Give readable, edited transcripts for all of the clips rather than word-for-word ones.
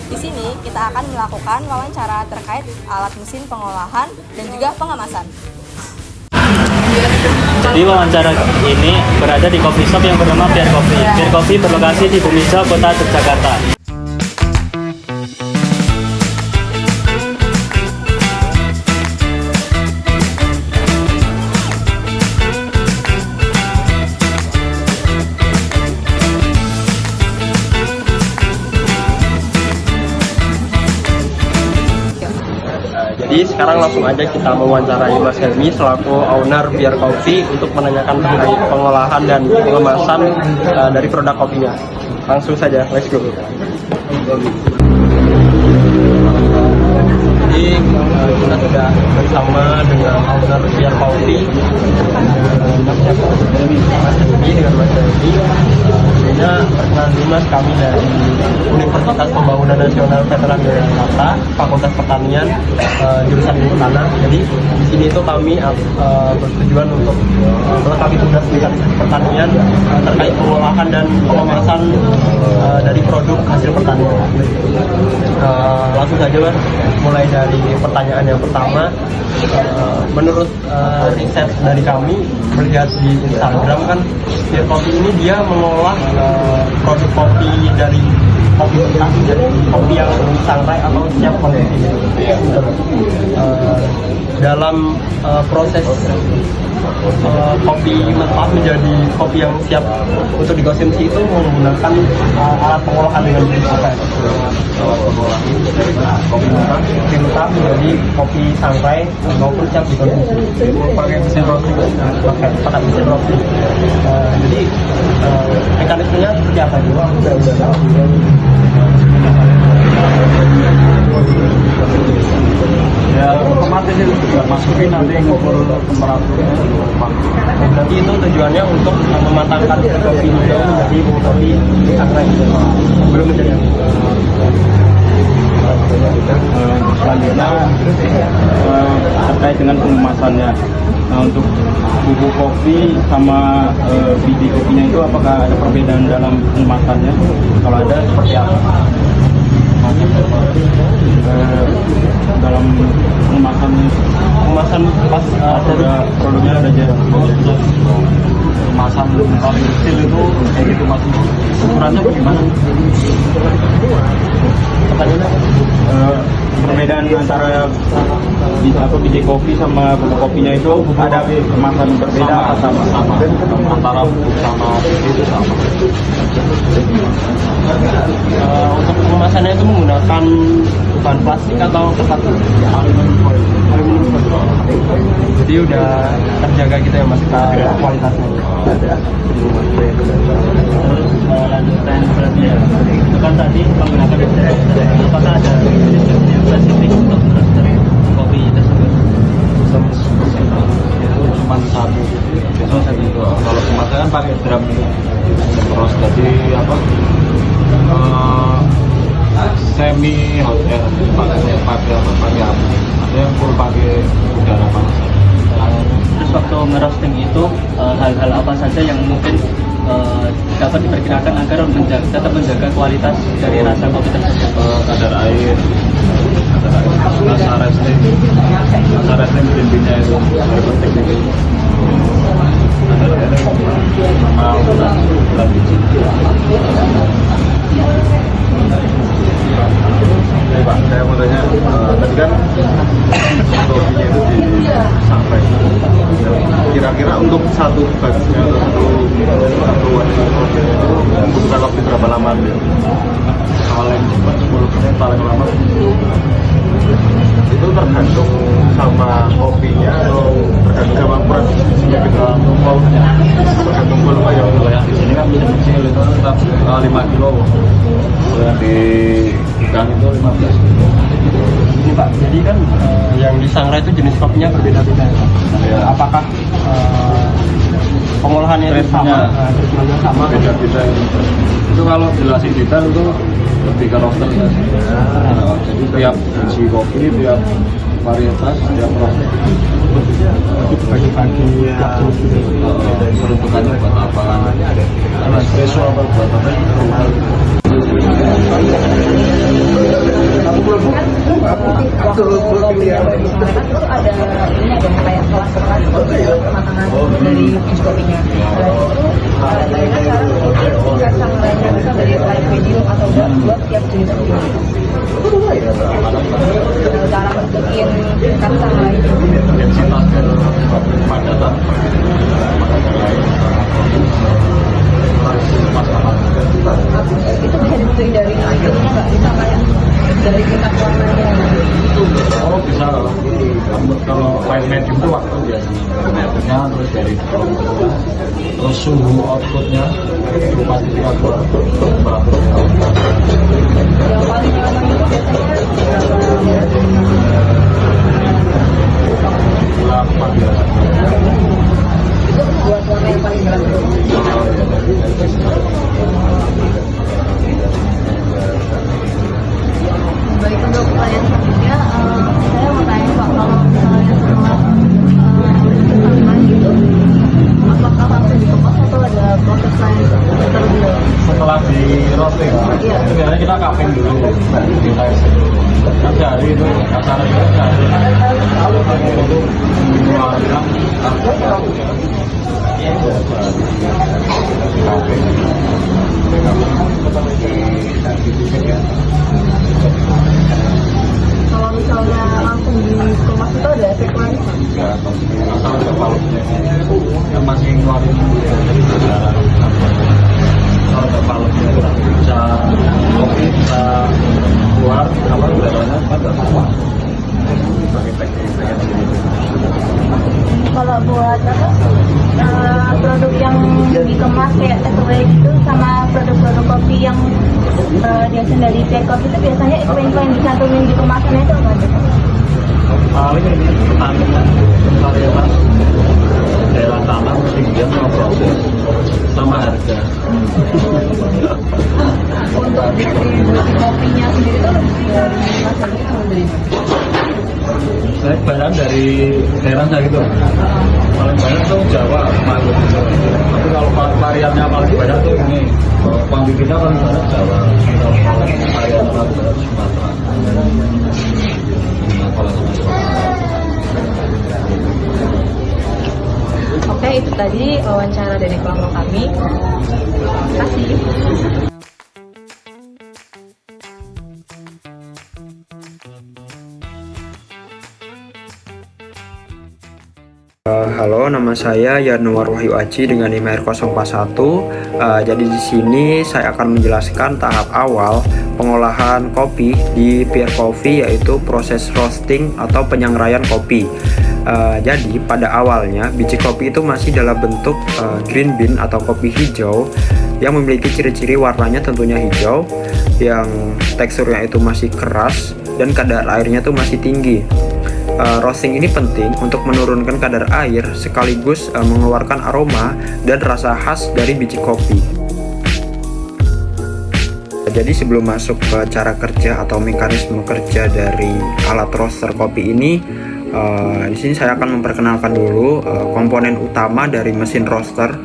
Di sini kita akan melakukan wawancara terkait alat mesin pengolahan dan juga pengemasan. Jadi wawancara ini berada di coffee shop yang bernama Pier Coffee. Pier Coffee berlokasi di Bumijo, Kota Yogyakarta. Jadi sekarang langsung aja kita mewawancarai Mas Helmi selaku owner Pier Coffee untuk menanyakan terkait pengolahan dan pengemasan dari produk kopinya. Langsung saja, let's go. Jadi kita sudah bersama dengan owner Pier Coffee, Mas Helmi dengan Mas Helmi. Sebelumnya perkenalkan dulu Mas, kami dari Universitas Pembangunan Nasional Veteran Yogyakarta, Fakultas Pertanian, jurusan Ilmu Tanah. Jadi di sini itu kami bertujuan untuk melengkapi tugas bidang pertanian terkait pengolahan dan pengemasan dari produk hasil pertanian. Langsung saja Mas, mulai dari pertanyaan yang pertama. Menurut riset dari kami, melihat di Instagram kan Pier Coffee ini dia mengolah produk kopi dari kopi mentah jadi kopi yang disangrai atau siap konsumsi. Dalam proses kopi mentah menjadi kopi yang siap untuk dikonsumsi itu menggunakan alat pengolahan dengan jenis apa? Kopi mentah menjadi kopi sangrai maupun siap dikonsumsi. Pakai mesin roasting. Pakai mesin roasting. Jadi mekanismenya seperti apa juga? Ya otomatis itu juga masukin nanti ngukur temperaturnya. Berarti itu tujuannya untuk mematangkan kopi itu menjadi kopi sangrai belum menjadi. Selanjutnya terkait dengan pengemasannya. Nah, untuk bubuk kopi sama biji kopinya itu apakah ada perbedaan dalam pengemasannya? Kalau ada seperti apa? Dalam pengemasan pas produknya ada jarak. Kemasan paling kecil itu kayak gitu Mas. Ukurannya bagaimana? Perbedaan antara biji kopi sama bubuk kopinya itu ada kemasan berbeda atau sama? Antara bubuk sama itu sama. Untuk pengemasannya itu menggunakan bahan plastik atau kertas? Jadi udah terjaga gitu ya Mas kualitasnya. Terus lanjutan berarti ya, itu kan tadi menggunakan apakah ada jenis spesifik untuk roastery kopi tersebut? Itu cuma satu itu. Kalau kemasan kan pakai drum terus jadi apa semi hot air pakai api, ada yang full pakai udara panas. Terus waktu ngerosting itu hal-hal apa saja yang mungkin dapat diperkirakan agar tetap menjaga kualitas dari rasa kopi tersebut? Kadar air, rasa resting bumbunya itu paling penting. Kadar air sama ukuran biji. Pak, saya mau tanya, tadi kan kopinya itu disangrai. Kira-kira untuk satu batchnya atau satu wadah kopinya itu membutuhkan waktu berapa lama? Paling cepat 10 menit, paling lama itu tergantung sama kopinya atau tergantung sama ukuran bijinya kita maunya, tergantung volume yang di sini kan kecil itu tetap 5 kilo, yang di gudang itu 15 kilo. Ini Pak, jadi kan yang disangrai itu jenis kopinya berbeda-beda. Ya. Apakah pengolahannya itu sama? Sama. Beda-beda. Itu kalau jelasin detail itu lebih ke roaster ya. Jadi tiap biji kopi, tiap varietas, tiap roaster. Bagi-bagi peruntukannya buat apa? Karena espresso apa buat apa? cara bikin tingkat sama itu. intensitas dan kepadatan Itu bisa ditentuin dari akhirnya nggak bisa kayak dari tingkat warnanya. oh bisa kalau line medium itu waktu biasanya terus dari terus suhu outputnya itu pasti 30 Yang paling lama itu itu buat warna yang paling jelas. Baik, untuk pertanyaan selanjutnya, saya mau tanya Pak, kalau misalnya setelah dikemas gitu, apakah langsung dikemas atau ada proses lain terlebih dahulu? setelah di roasting Iya. itu biasanya kita cupping dulu di layar kan sehari itu acaranya sehari kalau pakai itu mengeluarkan Kalau misalnya langsung dikemas itu ada efek lain? asal ada baloknya yang masih ngeluarin kalau ada baloknya bisa kopi bisa keluar apa udaranya pada keluar pakai teknik Kalau buat apa produk yang dikemas kayak takeaway gitu sama produk-produk kopi yang biasa dari take off itu biasanya iklan-iklan dicantumin di kemasannya itu apa aja? paling ini petaninya varietas daerah tanah ketinggian sama proses sama harga Untuk distribusi kopinya sendiri itu dari kemasan itu dari saya kebanyakan dari daerah saya gitu paling banyak tuh Jawa Maluku tapi kalau variannya paling banyak tuh ini pambi kita paling banyak Jawa kalau varian Sumatera Oke, itu tadi wawancara dari kelompok kami. Terima kasih. Halo, nama saya Yanuar Wahyu Aji dengan IMEI 041. Jadi di sini saya akan menjelaskan tahap awal pengolahan kopi di Peer Coffee, yaitu proses roasting atau penyangraian kopi. Jadi pada awalnya biji kopi itu masih dalam bentuk green bean atau kopi hijau yang memiliki ciri-ciri warnanya tentunya hijau, yang teksturnya itu masih keras dan kadar airnya itu masih tinggi. Roasting ini penting untuk menurunkan kadar air sekaligus mengeluarkan aroma dan rasa khas dari biji kopi. Jadi sebelum masuk ke cara kerja atau mekanisme kerja dari alat roaster kopi ini, di sini saya akan memperkenalkan dulu komponen utama dari mesin roaster.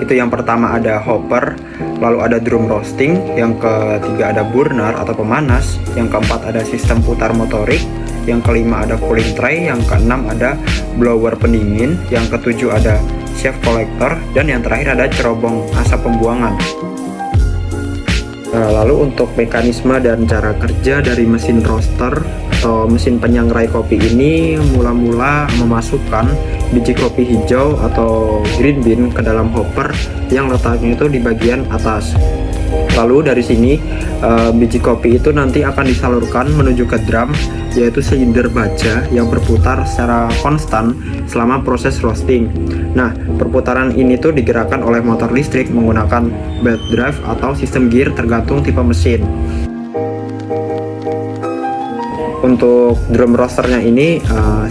Itu yang pertama ada hopper, lalu ada drum roasting, yang ketiga ada burner atau pemanas, yang keempat ada sistem putar motorik, yang kelima ada cooling tray, yang keenam ada blower pendingin, yang ketujuh ada chef collector, dan yang terakhir ada cerobong asap pembuangan. Lalu untuk mekanisme dan cara kerja dari mesin roaster atau mesin penyangrai kopi ini, mula-mula memasukkan biji kopi hijau atau green bean ke dalam hopper yang letaknya itu di bagian atas. Lalu dari sini biji kopi itu nanti akan disalurkan menuju ke drum, yaitu silinder baja yang berputar secara konstan selama proses roasting. Nah, perputaran ini tuh digerakkan oleh motor listrik menggunakan belt drive atau sistem gear tergantung tipe mesin. Untuk drum roasternya ini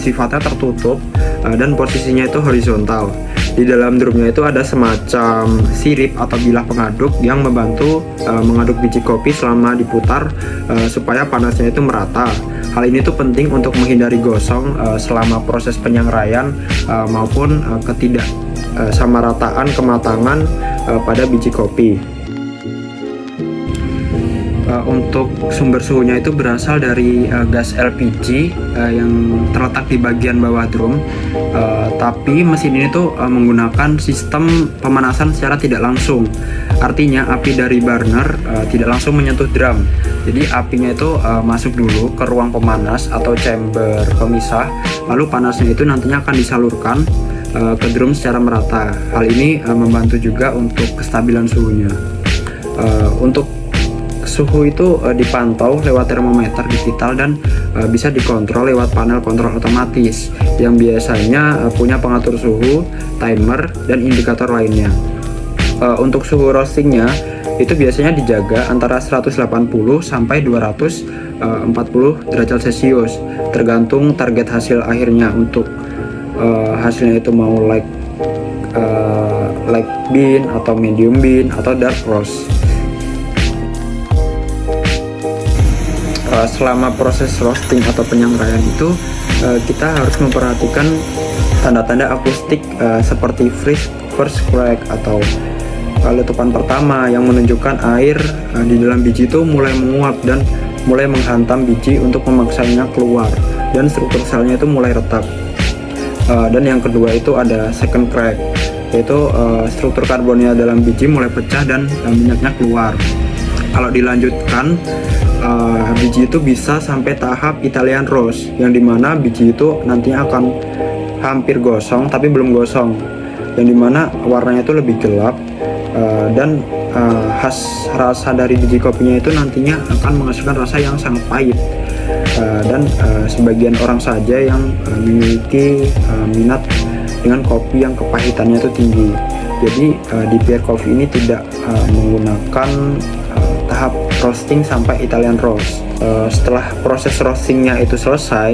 sifatnya tertutup dan posisinya itu horizontal. Di dalam drumnya itu ada semacam sirip atau bilah pengaduk yang membantu mengaduk biji kopi selama diputar supaya panasnya itu merata. Hal ini tuh penting untuk menghindari gosong selama proses penyangraian maupun ketidaksamarataan kematangan pada biji kopi. Untuk sumber suhunya itu berasal dari gas LPG yang terletak di bagian bawah drum. Tapi mesin ini tuh menggunakan sistem pemanasan secara tidak langsung. Artinya api dari burner tidak langsung menyentuh drum. Jadi apinya itu masuk dulu ke ruang pemanas atau chamber pemisah, lalu panasnya itu nantinya akan disalurkan ke drum secara merata. Hal ini membantu juga untuk kestabilan suhunya. Untuk suhu itu dipantau lewat termometer digital dan bisa dikontrol lewat panel kontrol otomatis yang biasanya punya pengatur suhu, timer, dan indikator lainnya. Untuk suhu roastingnya itu biasanya dijaga antara 180 sampai 240 derajat Celcius tergantung target hasil akhirnya. Untuk hasilnya itu mau light bean atau medium bean atau dark roast. Selama proses roasting atau penyangraian itu kita harus memperhatikan tanda-tanda akustik seperti first crack atau letupan pertama yang menunjukkan air di dalam biji itu mulai menguap dan mulai menghantam biji untuk memaksanya keluar, dan struktur selnya itu mulai retak. Dan yang kedua itu ada second crack, yaitu struktur karbonnya dalam biji mulai pecah dan minyaknya keluar. Kalau dilanjutkan, biji itu bisa sampai tahap Italian roast, yang dimana biji itu nantinya akan hampir gosong tapi belum gosong, yang dimana warnanya itu lebih gelap, dan khas rasa dari biji kopinya itu nantinya akan menghasilkan rasa yang sangat pahit, dan sebagian orang saja yang memiliki minat dengan kopi yang kepahitannya itu tinggi. Jadi di Pierre Coffee ini tidak menggunakan tahap roasting sampai Italian roast. Setelah proses roastingnya itu selesai,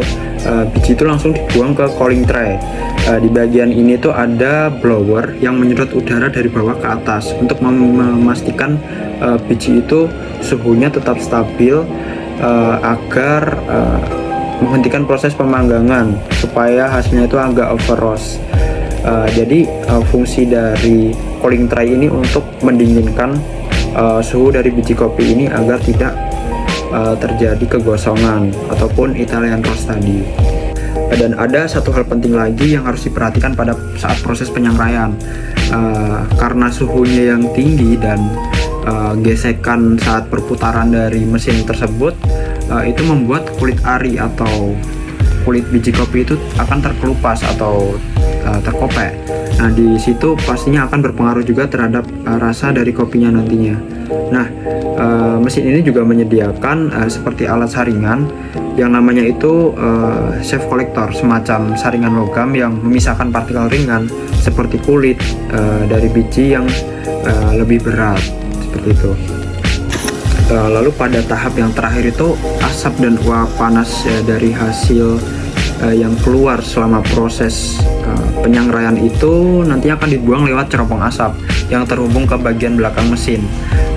biji itu langsung dibuang ke cooling tray. Di bagian ini tuh ada blower yang menyedot udara dari bawah ke atas untuk memastikan biji itu suhunya tetap stabil, agar menghentikan proses pemanggangan supaya hasilnya itu agak over roast. Jadi fungsi dari cooling tray ini untuk mendinginkan suhu dari biji kopi ini agar tidak terjadi kegosongan ataupun Italian roast tadi. Dan ada satu hal penting lagi yang harus diperhatikan pada saat proses penyangraian, karena suhunya yang tinggi dan gesekan saat perputaran dari mesin tersebut itu membuat kulit ari atau kulit biji kopi itu akan terkelupas atau terkopek. Nah, di situ pastinya akan berpengaruh juga terhadap rasa dari kopinya nantinya. Nah, mesin ini juga menyediakan seperti alat saringan yang namanya itu shaft collector, semacam saringan logam yang memisahkan partikel ringan seperti kulit dari biji yang lebih berat, seperti itu. Lalu pada tahap yang terakhir itu asap dan uap panas dari hasil yang keluar selama proses penyangraian itu nanti akan dibuang lewat cerobong asap yang terhubung ke bagian belakang mesin.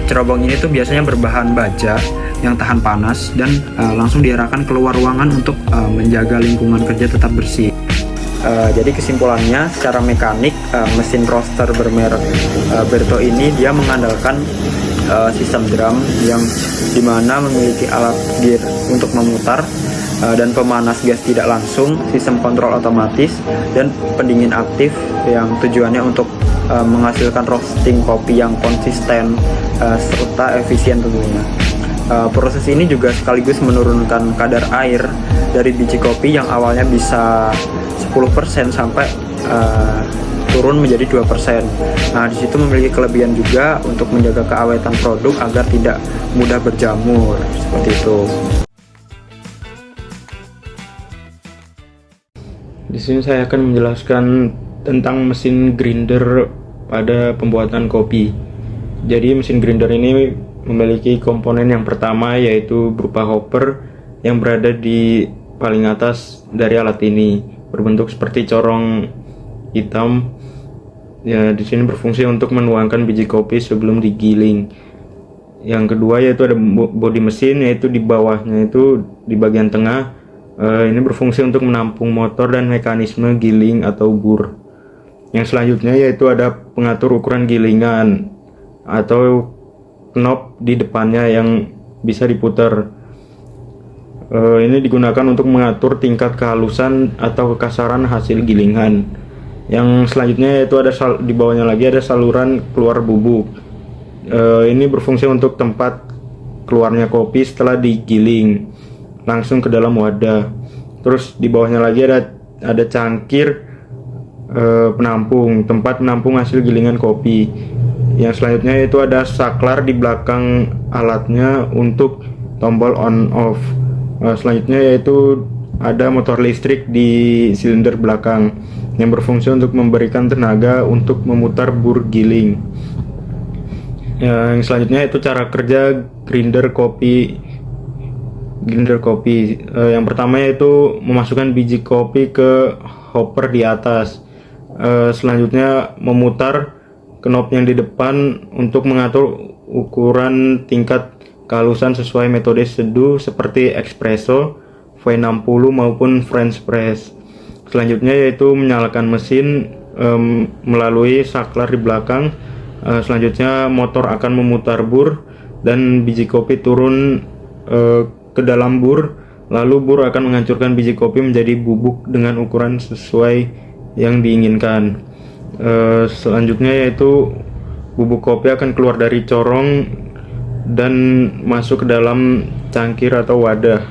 Cerobong ini tuh biasanya berbahan baja yang tahan panas dan langsung diarahkan keluar ruangan untuk menjaga lingkungan kerja tetap bersih. Jadi kesimpulannya, secara mekanik mesin roaster bermerek Berto ini dia mengandalkan sistem drum yang dimana memiliki alat gear untuk memutar dan pemanas gas tidak langsung, sistem kontrol otomatis, dan pendingin aktif yang tujuannya untuk menghasilkan roasting kopi yang konsisten serta efisien tentunya. Proses ini juga sekaligus menurunkan kadar air dari biji kopi yang awalnya bisa 10% sampai turun menjadi 2%. Nah, di situ memiliki kelebihan juga untuk menjaga keawetan produk agar tidak mudah berjamur, seperti itu. Di sini saya akan menjelaskan tentang mesin grinder pada pembuatan kopi. Jadi mesin grinder ini memiliki komponen yang pertama, yaitu berupa hopper yang berada di paling atas dari alat ini, berbentuk seperti corong hitam. Ya, di sini berfungsi untuk menuangkan biji kopi sebelum digiling. Yang kedua yaitu ada bodi mesin, yaitu di bawahnya itu di bagian tengah. Ini berfungsi untuk menampung motor dan mekanisme giling atau bur. Yang selanjutnya yaitu ada pengatur ukuran gilingan atau knob di depannya yang bisa diputar. Ini digunakan untuk mengatur tingkat kehalusan atau kekasaran hasil gilingan. Yang selanjutnya yaitu di bawahnya lagi ada saluran keluar bubuk. Ini berfungsi untuk tempat keluarnya kopi setelah digiling langsung ke dalam wadah. Terus di bawahnya lagi ada cangkir penampung, tempat menampung hasil gilingan kopi. Yang selanjutnya yaitu ada saklar di belakang alatnya untuk tombol on off. Selanjutnya yaitu ada motor listrik di silinder belakang yang berfungsi untuk memberikan tenaga untuk memutar bur giling. Yang selanjutnya itu cara kerja grinder kopi. Yang pertama yaitu memasukkan biji kopi ke hopper di atas. Selanjutnya memutar knob yang di depan untuk mengatur ukuran tingkat kehalusan sesuai metode seduh seperti espresso, V60 maupun French press. Selanjutnya yaitu menyalakan mesin melalui saklar di belakang. Selanjutnya motor akan memutar bur dan biji kopi turun ke dalam bur. Lalu bur akan menghancurkan biji kopi menjadi bubuk dengan ukuran sesuai yang diinginkan. Selanjutnya yaitu bubuk kopi akan keluar dari corong dan masuk ke dalam cangkir atau wadah.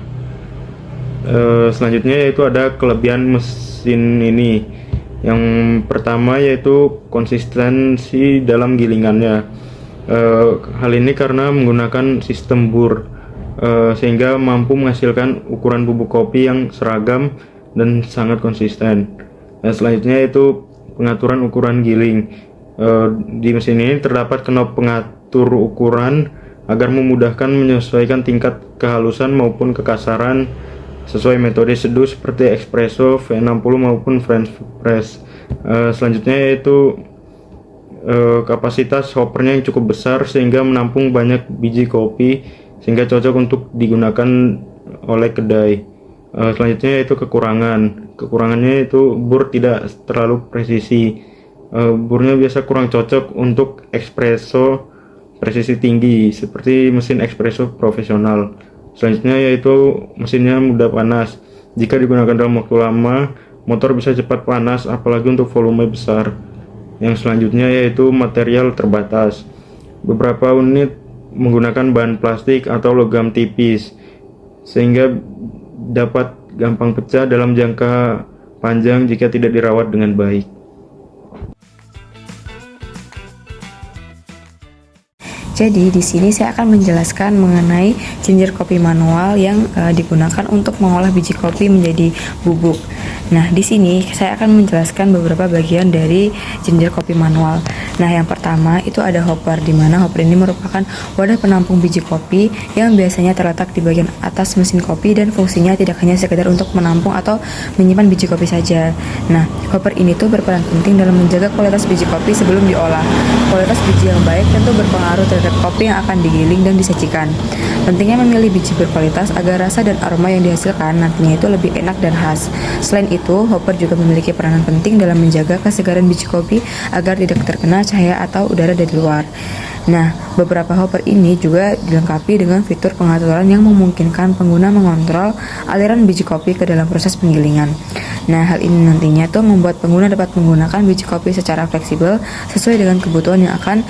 Selanjutnya yaitu ada kelebihan mesin ini. Yang pertama yaitu konsistensi dalam gilingannya. Hal ini karena menggunakan sistem bur, sehingga mampu menghasilkan ukuran bubuk kopi yang seragam dan sangat konsisten. Selanjutnya yaitu pengaturan ukuran giling. Di mesin ini terdapat knob pengatur ukuran agar memudahkan menyesuaikan tingkat kehalusan maupun kekasaran sesuai metode seduh seperti espresso, V60 maupun French press. Selanjutnya yaitu kapasitas hoppernya yang cukup besar sehingga menampung banyak biji kopi sehingga cocok untuk digunakan oleh kedai. Selanjutnya yaitu kekurangannya itu bur tidak terlalu presisi. Burnya biasa kurang cocok untuk espresso presisi tinggi seperti mesin espresso profesional. Selanjutnya yaitu mesinnya mudah panas. Jika digunakan dalam waktu lama, motor bisa cepat panas apalagi untuk volume besar. Yang selanjutnya yaitu material terbatas. Beberapa unit menggunakan bahan plastik atau logam tipis sehingga dapat gampang pecah dalam jangka panjang jika tidak dirawat dengan baik. Jadi di sini saya akan menjelaskan mengenai ginger kopi manual yang digunakan untuk mengolah biji kopi menjadi bubuk. Nah, di sini saya akan menjelaskan beberapa bagian dari ginger kopi manual. Nah, yang pertama itu ada hopper, di mana hopper ini merupakan wadah penampung biji kopi yang biasanya terletak di bagian atas mesin kopi dan fungsinya tidak hanya sekedar untuk menampung atau menyimpan biji kopi saja. Nah, hopper ini tuh berperan penting dalam menjaga kualitas biji kopi sebelum diolah. Kualitas biji yang baik tentu berpengaruh terhadap kopi yang akan digiling dan disajikan. Pentingnya memilih biji berkualitas agar rasa dan aroma yang dihasilkan nantinya itu lebih enak dan khas. Selain itu, hopper juga memiliki peranan penting dalam menjaga kesegaran biji kopi agar tidak terkena cahaya atau udara dari luar. Nah, beberapa hopper ini juga dilengkapi dengan fitur pengaturan yang memungkinkan pengguna mengontrol aliran biji kopi ke dalam proses penggilingan. Nah, hal ini nantinya tuh membuat pengguna dapat menggunakan biji kopi secara fleksibel sesuai dengan kebutuhan yang akan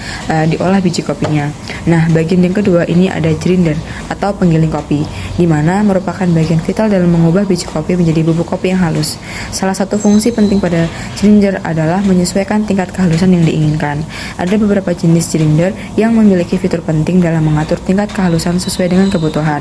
diolah biji kopinya. Nah, bagian yang kedua ini ada grinder atau penggiling kopi, di mana merupakan bagian vital dalam mengubah biji kopi menjadi bubuk kopi yang halus. Salah satu fungsi penting pada grinder adalah menyesuaikan tingkat kehalusan yang diinginkan. Ada beberapa jenis grinder yang memiliki fitur penting dalam mengatur tingkat kehalusan sesuai dengan kebutuhan.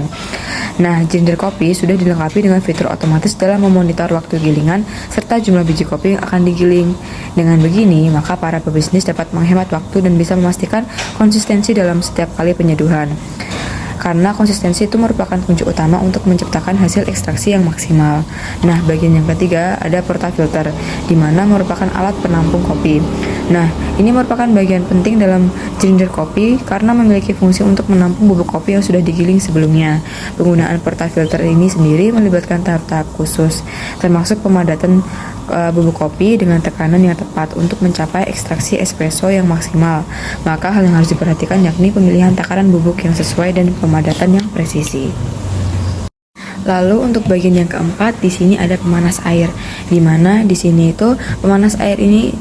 Nah, grinder kopi sudah dilengkapi dengan fitur otomatis dalam memonitor waktu gilingan serta jumlah biji kopi yang akan digiling. Dengan begini, maka para pebisnis dapat menghemat waktu dan bisa memastikan konsistensi dalam setiap kali penyeduhan. Karena konsistensi itu merupakan kunci utama untuk menciptakan hasil ekstraksi yang maksimal. Nah, bagian yang ketiga ada portafilter, di mana merupakan alat penampung kopi. Nah, ini merupakan bagian penting dalam grinder kopi karena memiliki fungsi untuk menampung bubuk kopi yang sudah digiling sebelumnya. Penggunaan portafilter ini sendiri melibatkan tahap-tahap khusus, termasuk pemadatan bubuk kopi dengan tekanan yang tepat untuk mencapai ekstraksi espresso yang maksimal. Maka hal yang harus diperhatikan yakni pemilihan takaran bubuk yang sesuai dan pemadatan yang presisi. Lalu untuk bagian yang keempat, di sini ada pemanas air, di mana di sini itu pemanas air ini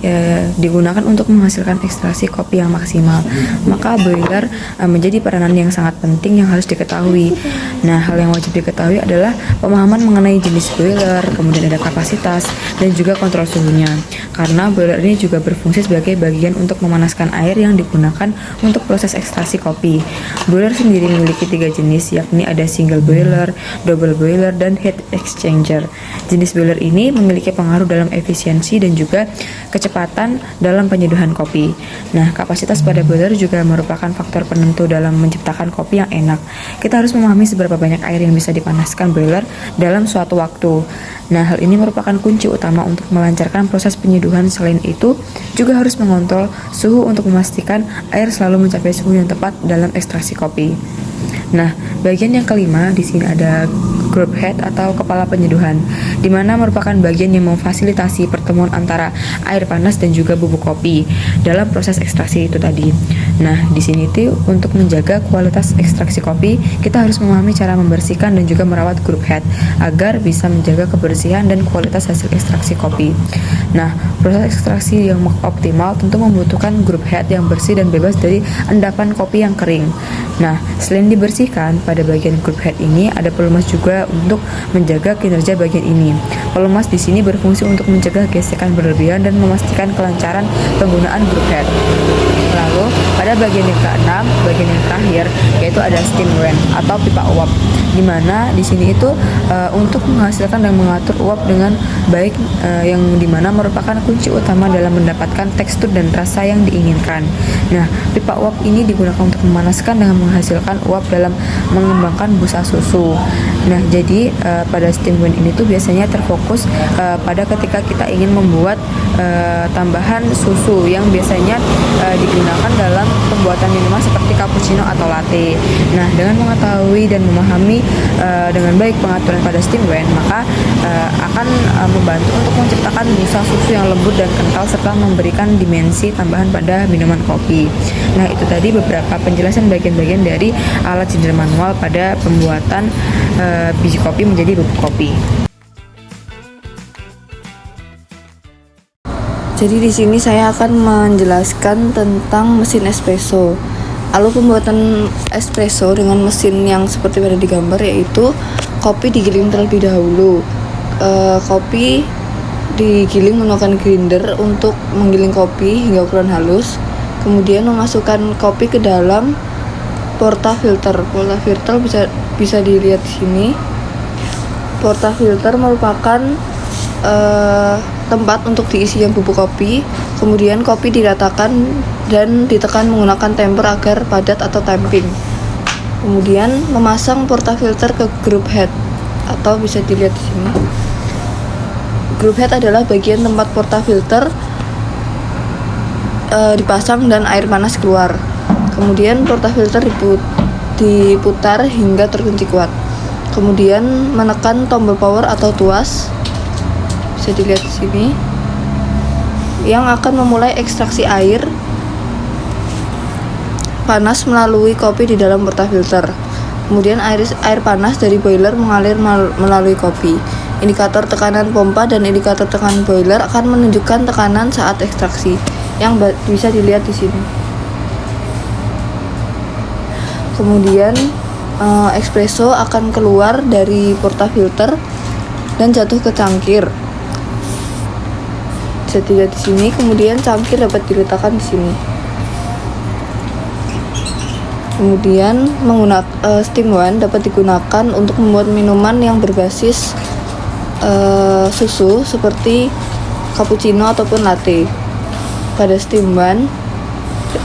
digunakan untuk menghasilkan ekstraksi kopi yang maksimal. Maka boiler menjadi peranan yang sangat penting yang harus diketahui. Nah, hal yang wajib diketahui adalah pemahaman mengenai jenis boiler, kemudian ada kapasitas dan juga kontrol suhunya. Karena boiler ini juga berfungsi sebagai bagian untuk memanaskan air yang digunakan untuk proses ekstraksi kopi. Boiler sendiri memiliki 3 jenis, yakni ada single boiler, double boiler, dan heat exchanger. Jenis boiler ini memiliki pengaruh dalam efisiensi dan juga kecepatan dalam penyeduhan kopi. Nah, kapasitas pada boiler juga merupakan faktor penentu dalam menciptakan kopi yang enak. Kita harus memahami seberapa banyak air yang bisa dipanaskan boiler dalam suatu waktu. Nah, hal ini merupakan kunci utama untuk melancarkan proses penyeduhan. Selain itu, juga harus mengontrol suhu untuk memastikan air selalu mencapai suhu yang tepat dalam ekstraksi kopi. Nah, bagian yang kelima di sini ada group head atau kepala penyeduhan, di mana merupakan bagian yang memfasilitasi pertemuan antara air panas dan juga bubuk kopi dalam proses ekstraksi itu tadi. Nah, di sini itu untuk menjaga kualitas ekstraksi kopi, kita harus memahami cara membersihkan dan juga merawat group head agar bisa menjaga kebersihan dan kualitas hasil ekstraksi kopi. Nah, proses ekstraksi yang optimal tentu membutuhkan group head yang bersih dan bebas dari endapan kopi yang kering. Nah, selain dibersihkan, pada bagian group head ini ada pelumas juga untuk menjaga kinerja bagian ini. Pelumas di sini berfungsi untuk mencegah gesekan berlebihan dan memastikan kelancaran penggunaan group head. Lalu, pada bagian yang keenam, bagian yang terakhir, yaitu ada steam wan atau pipa uap, di mana di sini itu untuk menghasilkan dan mengatur uap dengan baik, yang dimana merupakan kunci utama dalam mendapatkan tekstur dan rasa yang diinginkan. Nah, pipa uap ini digunakan untuk memanaskan dengan menghasilkan uap dalam mengembangkan busa susu. Nah, jadi pada steam wan ini tuh biasanya terfokus pada ketika kita ingin membuat tambahan susu yang biasanya digunakan dalam pembuatan minuman seperti cappuccino atau latte. Nah, dengan mengetahui dan memahami dengan baik pengaturan pada steam wan, maka akan membantu untuk menciptakan busa susu yang lembut dan kental serta memberikan dimensi tambahan pada minuman kopi. Nah, itu tadi beberapa penjelasan bagian-bagian dari alat ginger manual pada pembuatan biji kopi menjadi bubuk kopi. Jadi di sini saya akan menjelaskan tentang mesin espresso. Alur pembuatan espresso dengan mesin yang seperti pada digambar, yaitu kopi digiling terlebih dahulu. Kopi digiling menggunakan grinder untuk menggiling kopi hingga ukuran halus. Kemudian memasukkan kopi ke dalam portafilter. Portafilter bisa dilihat di sini. Portafilter merupakan tempat untuk diisinya bubuk kopi. Kemudian kopi diratakan dan ditekan menggunakan temper agar padat atau tamping. Kemudian memasang portafilter ke group head atau bisa dilihat di sini. Group head adalah bagian tempat portafilter dipasang dan air panas keluar. Kemudian portafilter diputar hingga terkunci kuat. Kemudian menekan tombol power atau tuas, bisa dilihat di sini, yang akan memulai ekstraksi air panas melalui kopi di dalam portafilter. Kemudian air panas dari boiler mengalir melalui kopi. Indikator tekanan pompa dan indikator tekanan boiler akan menunjukkan tekanan saat ekstraksi, yang bisa dilihat di sini. Kemudian espresso akan keluar dari portafilter dan jatuh ke cangkir. Bisa dilihat di sini. Kemudian cangkir dapat diletakkan di sini. Kemudian steam wan dapat digunakan untuk membuat minuman yang berbasis susu seperti cappuccino ataupun latte. Pada steam wan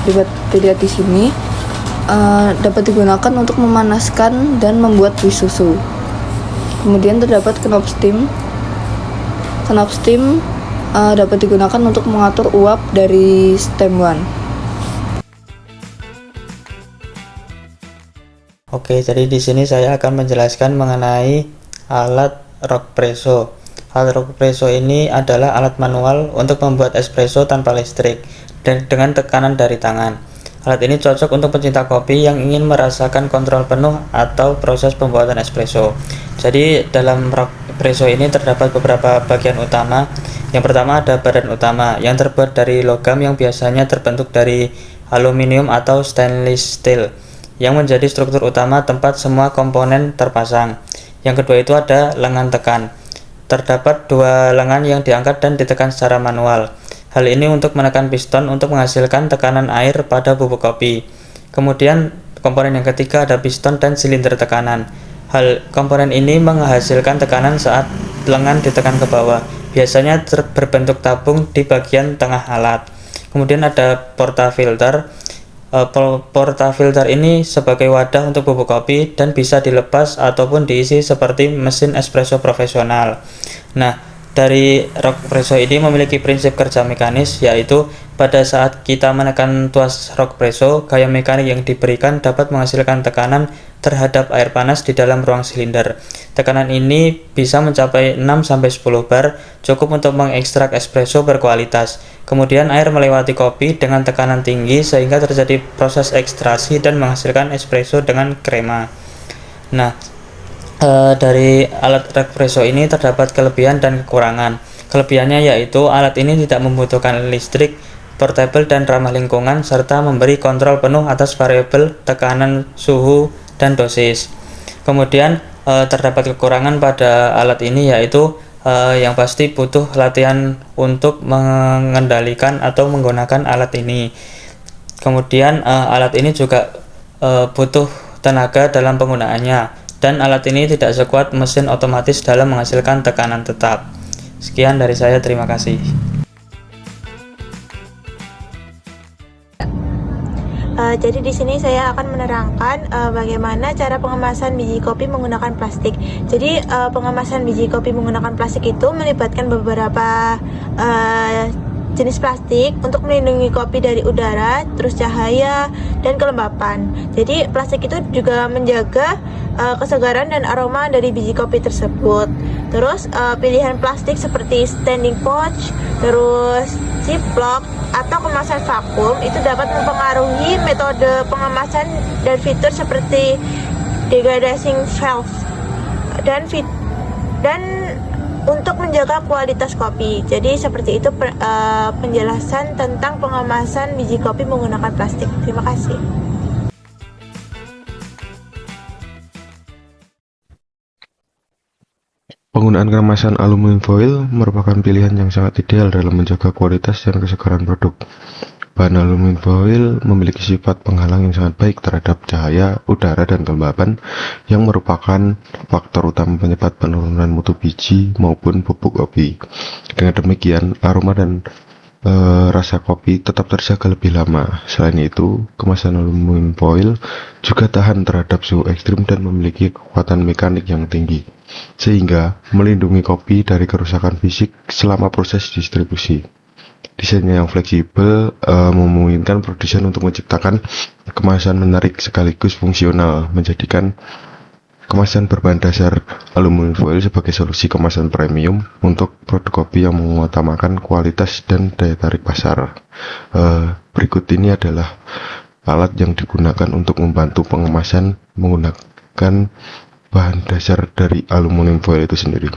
dapat dilihat di sini, dapat digunakan untuk memanaskan dan membuat bis susu. Kemudian terdapat knob steam. Knob steam dapat digunakan untuk mengatur uap dari steam wan. Oke, jadi di sini saya akan menjelaskan mengenai alat rock presso. Alat rock presso ini adalah alat manual untuk membuat espresso tanpa listrik dan dengan tekanan dari tangan. Alat ini cocok untuk pecinta kopi yang ingin merasakan kontrol penuh atau proses pembuatan espresso. Jadi dalam rock presso ini terdapat beberapa bagian utama. Yang pertama ada badan utama yang terbuat dari logam yang biasanya terbentuk dari aluminium atau stainless steel yang menjadi struktur utama tempat semua komponen terpasang. Yang kedua itu ada lengan tekan. Terdapat dua lengan yang diangkat dan ditekan secara manual. Hal ini untuk menekan piston untuk menghasilkan tekanan air pada bubuk kopi. Kemudian komponen yang ketiga ada piston dan silinder tekanan. Komponen ini menghasilkan tekanan saat lengan ditekan ke bawah. Biasanya berbentuk tabung di bagian tengah alat. Kemudian ada portafilter. Portafilter ini sebagai wadah untuk bubuk kopi dan bisa dilepas ataupun diisi seperti mesin espresso profesional. Nah, dari rock presso ini memiliki prinsip kerja mekanis, yaitu pada saat kita menekan tuas rock presso, gaya mekanik yang diberikan dapat menghasilkan tekanan terhadap air panas di dalam ruang silinder. Tekanan ini bisa mencapai 6-10 bar, cukup untuk mengekstrak espresso berkualitas. Kemudian air melewati kopi dengan tekanan tinggi sehingga terjadi proses ekstraksi dan menghasilkan espresso dengan krema. Nah, dari alat rock presso ini terdapat kelebihan dan kekurangan. Kelebihannya yaitu alat ini tidak membutuhkan listrik, portable dan ramah lingkungan, serta memberi kontrol penuh atas variabel tekanan, suhu, dan dosis. Kemudian terdapat kekurangan pada alat ini yaitu yang pasti butuh latihan untuk mengendalikan atau menggunakan alat ini. Kemudian alat ini juga butuh tenaga dalam penggunaannya, dan alat ini tidak sekuat mesin otomatis dalam menghasilkan tekanan tetap. Sekian dari saya, terima kasih. Jadi di sini saya akan menerangkan bagaimana cara pengemasan biji kopi menggunakan plastik. Jadi pengemasan biji kopi menggunakan plastik itu melibatkan beberapa jenis plastik untuk melindungi kopi dari udara, terus cahaya, dan kelembapan. Jadi plastik itu juga menjaga kesegaran dan aroma dari biji kopi tersebut. Terus pilihan plastik seperti standing pouch, terus ziplock atau kemasan vakum itu dapat mempengaruhi metode pengemasan dan fitur seperti degrading shelf dan untuk menjaga kualitas kopi. Jadi seperti itu penjelasan tentang pengemasan biji kopi menggunakan plastik. Terima kasih. Penggunaan kemasan aluminium foil merupakan pilihan yang sangat ideal dalam menjaga kualitas dan kesegaran produk. Bahan aluminium foil memiliki sifat penghalang yang sangat baik terhadap cahaya, udara, dan kelembapan, yang merupakan faktor utama penyebab penurunan mutu biji maupun bubuk kopi. Dengan demikian, aroma dan rasa kopi tetap terjaga lebih lama. Selain itu, kemasan aluminium foil juga tahan terhadap suhu ekstrim dan memiliki kekuatan mekanik yang tinggi, sehingga melindungi kopi dari kerusakan fisik selama proses distribusi. Desainnya yang fleksibel memungkinkan produsen untuk menciptakan kemasan menarik sekaligus fungsional, menjadikan kemasan berbahan dasar aluminium foil sebagai solusi kemasan premium untuk produk kopi yang mengutamakan kualitas dan daya tarik pasar. Berikut ini adalah alat yang digunakan untuk membantu pengemasan menggunakan bahan dasar dari aluminium foil itu sendiri.